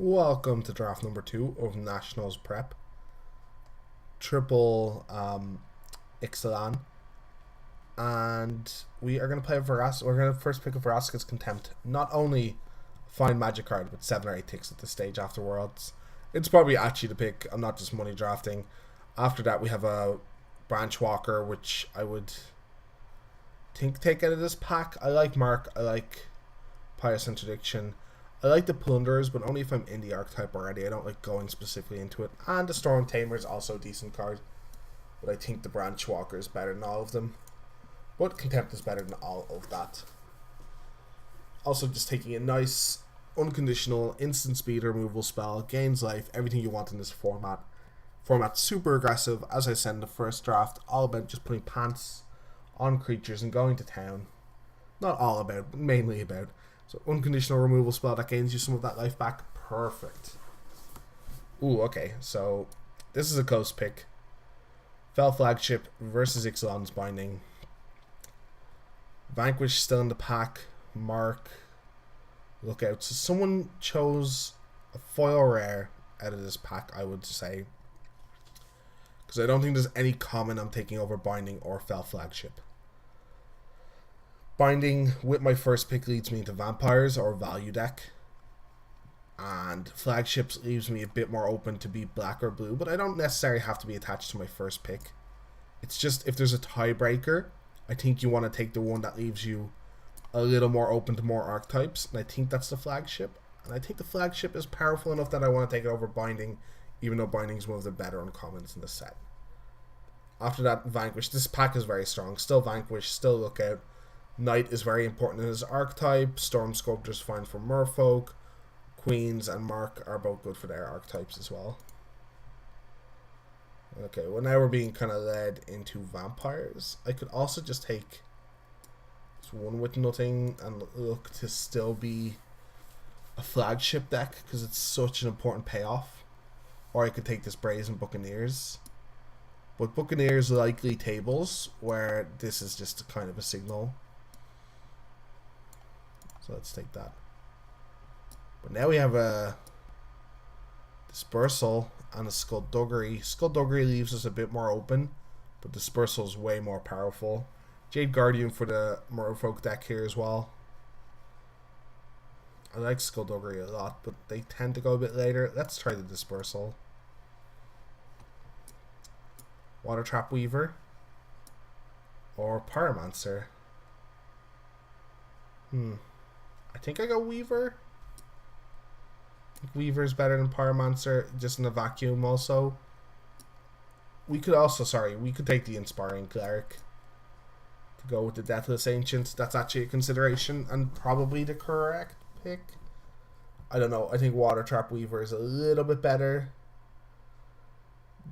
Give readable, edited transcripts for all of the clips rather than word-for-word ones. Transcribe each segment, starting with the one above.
Welcome to draft number 2 of Nationals Prep. Triple Ixalan. And we are going to play a Veras. We're going to first pick a Verasquez Contempt. Not only find magic card, but 7 or 8 ticks at this stage after Worlds. It's probably actually the pick. I'm not just money drafting. After that, we have a Branch Walker, which I would think take out of this pack. I like Mark. I like Pious Interdiction. I like the Plunderers, but only if I'm in the archetype already. I don't like going specifically into it. And the Storm Tamer is also a decent card. But I think the Branch Walker is better than all of them. But Contempt is better than all of that. Also just taking a nice, unconditional, instant speed removal spell. Gains life, everything you want in this format. Format's super aggressive, as I said in the first draft. All about just putting pants on creatures and going to town. Not all about, but mainly about. So unconditional removal spell that gains you some of that life back. Perfect. Ooh, okay. So this is a close pick. Fel Flagship versus Ixalan's Binding. Vanquish still in the pack. Mark. Look out. So someone chose a foil rare out of this pack, I would say. Because I don't think there's any common I'm taking over Binding or Fel Flagship. Binding with my first pick leads me into Vampires or Value Deck. And Flagships leaves me a bit more open to be black or blue, but I don't necessarily have to be attached to my first pick. It's just if there's a tiebreaker, I think you want to take the one that leaves you a little more open to more archetypes, and I think that's the Flagship. And I think the Flagship is powerful enough that I want to take it over Binding, even though Binding is one of the better uncommons in the set. After that, Vanquish. This pack is very strong. Still Vanquish, still Lookout. Knight is very important in his archetype. Storm Sculptor is fine for Merfolk. Queens and Mark are both good for their archetypes as well. Okay, well now we're being kind of led into Vampires. I could also just take this one with nothing and look to still be a Flagship deck because it's such an important payoff. Or I could take this Brazen Buccaneers. But Buccaneers likely tables where this is just kind of a signal. So let's take that. But now we have a Dispersal and a Skullduggery. Skullduggery leaves us a bit more open, but Dispersal is way more powerful. Jade Guardian for the Merfolk deck here as well. I like Skullduggery a lot, but they tend to go a bit later. Let's try the Dispersal. Water Trap Weaver or Pyromancer. I think I go Weaver. I think Weaver's better than Pyromancer, just in a vacuum also. We could also, we could take the Inspiring Cleric to go with the Deathless Ancient. That's actually a consideration and probably the correct pick. I don't know. I think Water Trap Weaver is a little bit better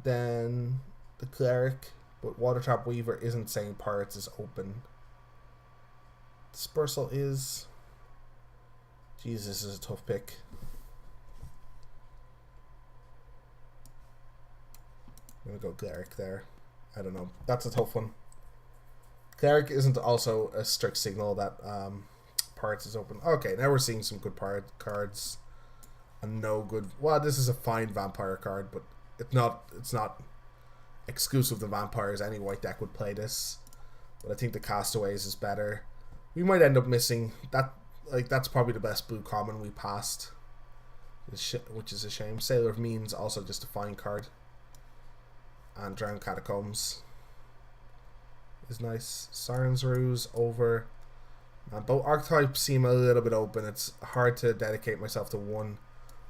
than the Cleric, but Water Trap Weaver isn't saying Pirates is open. Dispersal is... Jeez, this is a tough pick. I'm going to go Cleric there. I don't know. That's a tough one. Cleric isn't also a strict signal that Pirates is open. Okay, now we're seeing some good Pirate cards. And no good... Well, this is a fine Vampire card, but it's not exclusive to Vampires. Any white deck would play this. But I think the Castaways is better. We might end up missing that. Like, that's probably the best blue common we passed, which is a shame. Sailor of Means also just a fine card. And Drowned Catacombs is nice. Siren's Ruse over. Both archetypes seem a little bit open. It's hard to dedicate myself to one,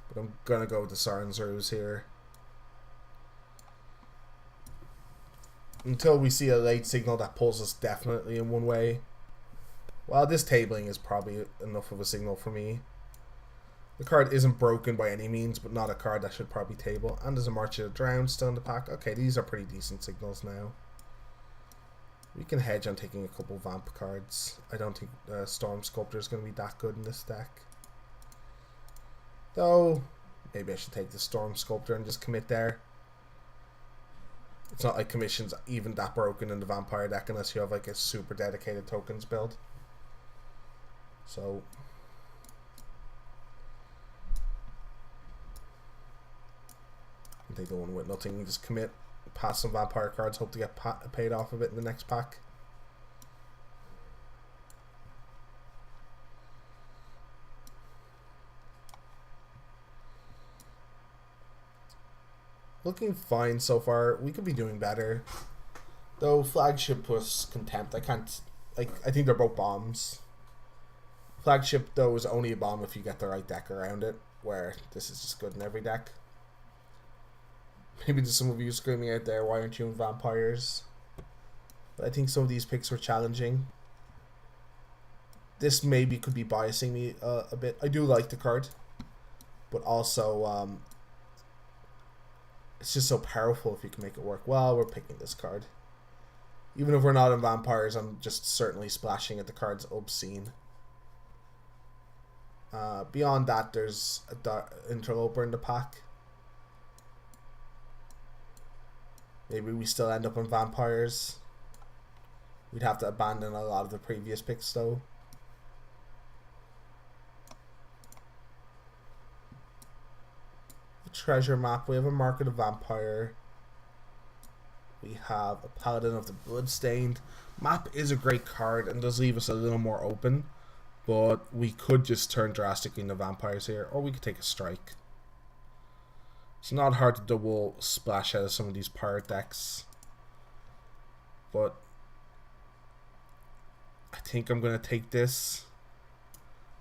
but I'm gonna go with the Siren's Ruse here. Until we see a late signal that pulls us definitely in one way. Well, this tabling is probably enough of a signal for me. The card isn't broken by any means, but not a card that should probably table. And there's a March of the Drowned still in the pack. Okay, these are pretty decent signals now. We can hedge on taking a couple Vamp cards. I don't think Storm Sculptor is going to be that good in this deck. Though, maybe I should take the Storm Sculptor and just commit there. It's not like Commission's even that broken in the Vampire deck unless you have like a super dedicated tokens build. So take the one with nothing. Just commit, pass some vampire cards, hope to get paid off a bit in the next pack. Looking fine so far. We could be doing better. Though Flagship was Contempt. I can't... Like, I think they're both bombs. Flagship, though, is only a bomb if you get the right deck around it, where this is just good in every deck. Maybe there's some of you screaming out there, why aren't you in Vampires? But I think some of these picks were challenging. This maybe could be biasing me a bit. I do like the card, but also it's just so powerful if you can make it work. Well, we're picking this card. Even if we're not in Vampires, I'm just certainly splashing at the card's obscene. Beyond that, there's an Interloper in the pack. Maybe we still end up in Vampires. We'd have to abandon a lot of the previous picks, though. The treasure map. We have a Market of Vampire. We have a Paladin of the Bloodstained. Map is a great card and does leave us a little more open. But we could just turn drastically into Vampires here. Or we could take a strike. It's not hard to double splash out of some of these pirate decks. But I think I'm going to take this.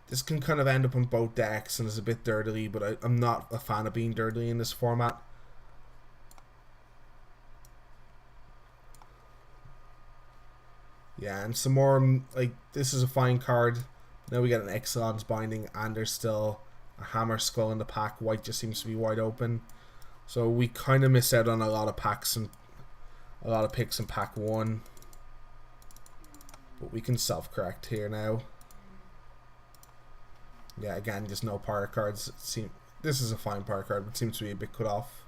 This can kind of end up in both decks and is a bit dirtily, but I'm not a fan of being dirtily in this format. Yeah, and some more, like, this is a fine card. Now we get an Ixalan's Binding, and there's still a Hammer Skull in the pack. White just seems to be wide open. So we kind of miss out on a lot of packs and a lot of picks in pack 1. But we can self-correct here now. Yeah, again, just no pirate cards. This is a fine pirate card, but it seems to be a bit cut off.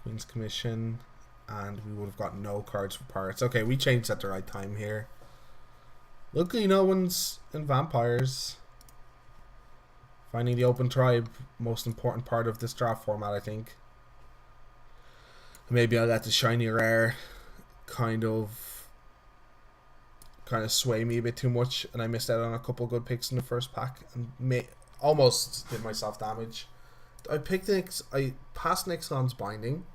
Queen's Commission. And we would have got no cards for pirates. Okay, we changed at the right time here. Luckily, no one's in Vampires. Finding the open tribe, most important part of this draft format, I think. Maybe I let the shiny rare kind of sway me a bit too much, and I missed out on a couple good picks in the first pack, and almost did myself damage. I passed Ixalan's Binding.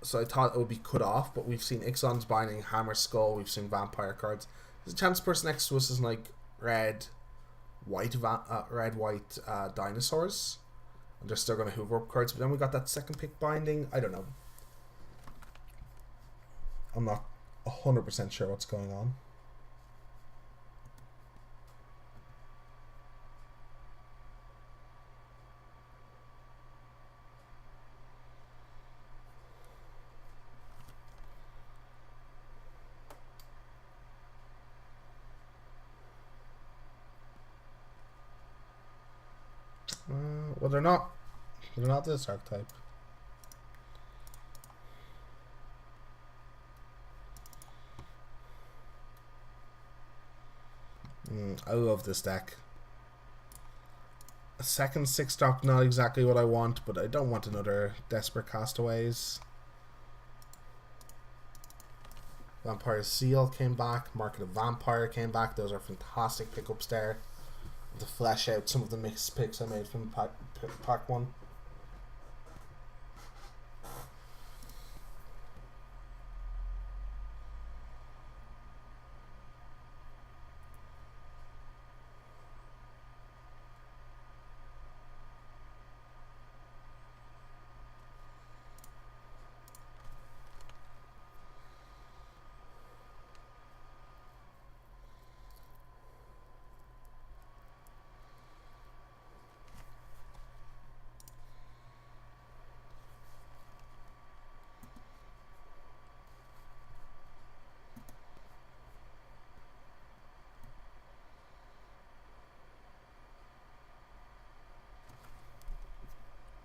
So I thought it would be cut off, but we've seen Ixalan's Binding, Hammer Skull, we've seen Vampire cards. There's a chance the person next to us is like red, white dinosaurs, and they're still going to hoover up cards. But then we got that second pick Binding. I don't know. I'm not 100% sure what's going on. Well, they're not this archetype. I love this deck. A second 6-drop, not exactly what I want, but I don't want another Desperate Castaways. Vampire Seal came back. Market of Vampire came back. Those are fantastic pickups there. To flesh out some of the mixed picks I made from pack 1.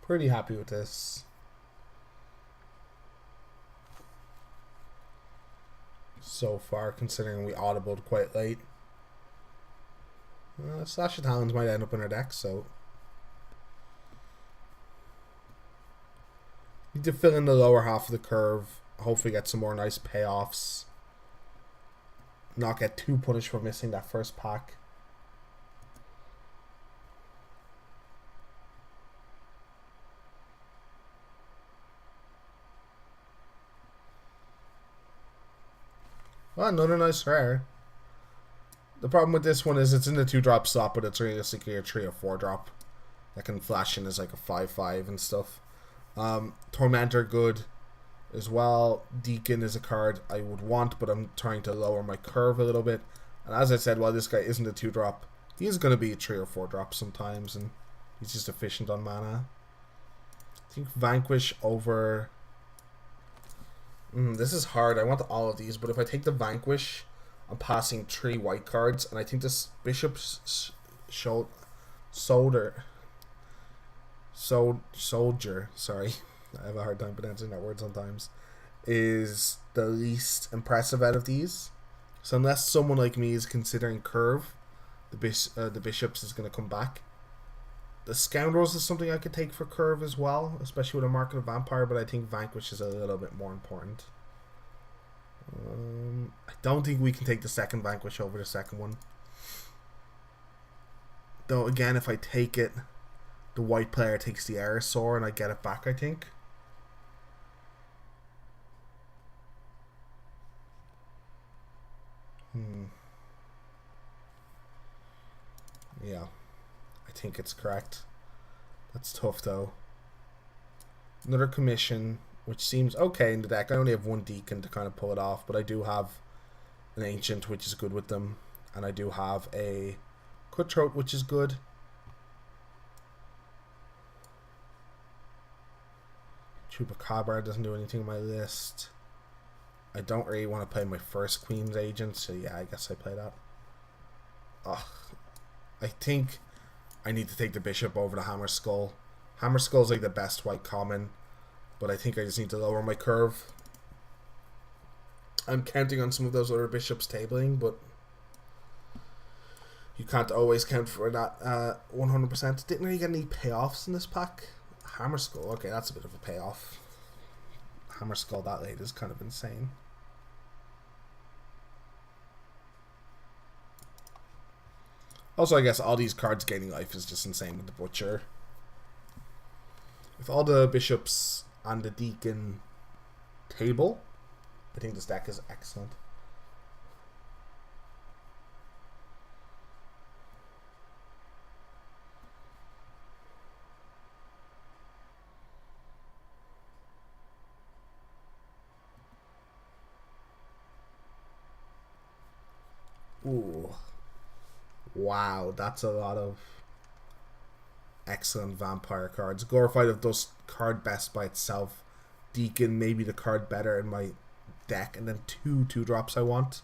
Pretty happy with this. So far, considering we audibled quite late. Slash of Talons might end up in our deck, so to fill in the lower half of the curve. Hopefully get some more nice payoffs. Not get too punished for missing that first pack. Well, another nice rare. The problem with this one is it's in the 2-drop slot, but it's realistically a 3 or 4-drop that can flash in as like a 5/5 and stuff. Tormentor good as well. Deacon is a card I would want, but I'm trying to lower my curve a little bit. And as I said, while this guy isn't a 2-drop, he's going to be a 3 or 4-drop sometimes, and he's just efficient on mana. I think Vanquish over... this is hard. I want all of these, but if I take the Vanquish, I'm passing 3 white cards, and I think this Bishop's Soldier. Sorry, I have a hard time pronouncing that word sometimes. Is the least impressive out of these. So unless someone like me is considering curve, the Bishops is going to come back. The Scoundrels is something I could take for curve as well, especially with a Mark of the Vampire, but I think Vanquish is a little bit more important. I don't think we can take the second Vanquish over the second one. Though again, if I take it, the white player takes the Aerosaur and I get it back, I think. Yeah, I think it's correct. That's tough though. Another commission, which seems okay in the deck. I only have one Deacon to kind of pull it off, but I do have an Ancient, which is good with them. And I do have a Cutthroat, which is good. Chupacabra doesn't do anything on my list. I don't really want to play my first Queen's Agent, so yeah, I guess I play that. Ugh. I think I need to take the Bishop over the Hammer Skull. Hammer Skull's like the best white common, but I think I just need to lower my curve. I'm counting on some of those other Bishops tabling, but you can't always count for that 100%. Didn't really get any payoffs in this pack. Hammer Skull, okay, that's a bit of a payoff. Hammer Skull that late is kind of insane. Also, I guess all these cards gaining life is just insane with the Butcher. With all the Bishops and the Deacon table, I think this deck is excellent. Ooh. Wow, that's a lot of excellent vampire cards. Glorified of Dusk card best by itself. Deacon maybe the card better in my deck, and then two drops I want.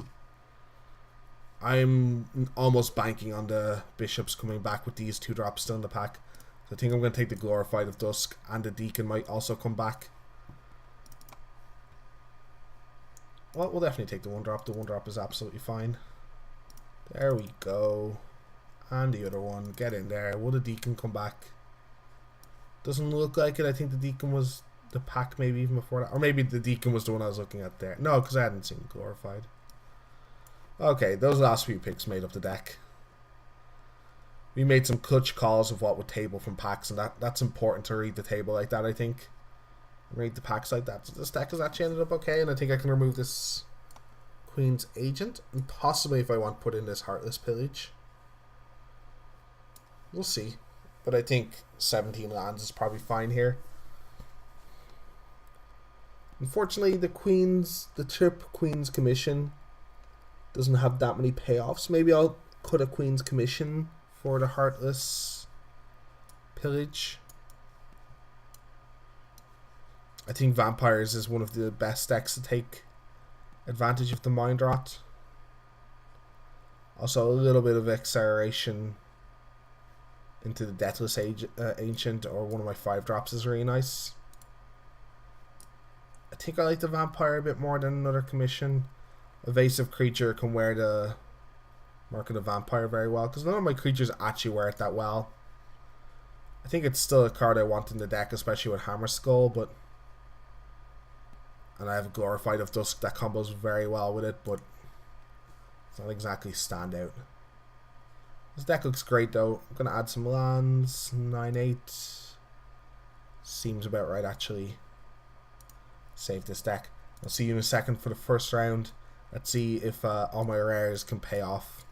I'm almost banking on the Bishops coming back with these 2 drops still in the pack. So I think I'm going to take the Glorified of Dusk, and the Deacon might also come back. Well, we'll definitely take the 1 drop. The 1 drop is absolutely fine. There we go. And the other one. Get in there. Will the Deacon come back? Doesn't look like it. I think the Deacon was the pack maybe even before that. Or maybe the Deacon was the one I was looking at there. No, because I hadn't seen Glorified. Okay, those last few picks made up the deck. We made some clutch calls of what would table from packs, and that's important to read the table like that, I think. Read the packs like that. So this deck has actually ended up okay, and I think I can remove this Queen's Agent, and possibly if I want to put in this Heartless Pillage. We'll see. But I think 17 lands is probably fine here. Unfortunately, the trip Queen's Commission doesn't have that many payoffs. Maybe I'll cut a Queen's Commission for the Heartless Pillage. I think Vampires is one of the best decks to take advantage of the Mind Rot. Also, a little bit of acceleration into the Deathless Ancient or one of my 5 drops is really nice. I think I like the Vampire a bit more than another commission. Evasive Creature can wear the Mark of the Vampire very well, because none of my creatures actually wear it that well. I think it's still a card I want in the deck, especially with Hammer Skull, but And I have a Glorified of Dusk that combos very well with it, but it's not exactly standout. This deck looks great though. I'm going to add some lands. 9/8. Seems about right actually. Save this deck. I'll see you in a second for the first round. Let's see if all my rares can pay off.